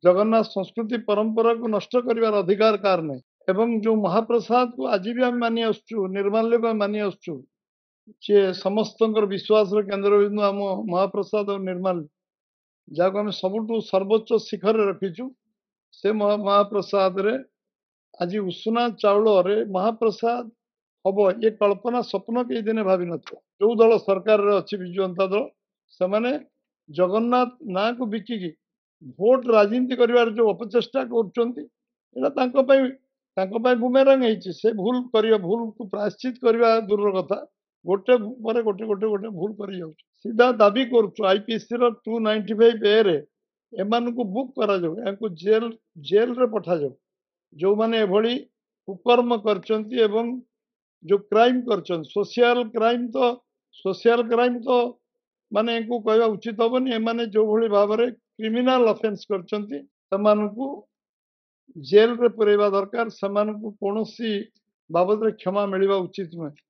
जगन्नाथ संस्कृति परंपरा को नष्ट करिवार अधिकार कार नहीं एवं जो महाप्रसाद को आज भी आम मानि आसुचु निर्माल्य को मानि आसुचु जे समस्त विश्वास केन्द्र बिंदु आम महाप्रसाद और निर्माल्य जहाँ आम सबुठु सर्वोच्च शिखर रखीचु से महाप्रसाद रे आज उषुना चाउल रे महाप्रसाद हम ये कल्पना स्वप्न कई दिन भावी न जो दल सरकार अच्छी विजु जनता दल से जगन्नाथ ना को बिकिकी भोट राजनीति कर जो अपचेषा कर बुमेरंग से भूल कर भूल को प्रायश्चित करने दूर कथा गोटे पर गोटे गोटे गोटे भूल कर सीधा दाबी कर आईपीसी 295 ए एम को बुक करा जेल जेल रे पठा जाऊ जो माने एभली कुकर्म करचंती एवं जो क्राइम करचन सोशल क्राइम तो माने को कहवा उचित हेनी एमाने जो भली भाव में क्रिमिनाल ऑफेंस करचंती सेमानकु जेल रे पुरेबा दरकार सेमानकु कोनोसी बाबद रे क्षमा मिलवा उचित नुहे।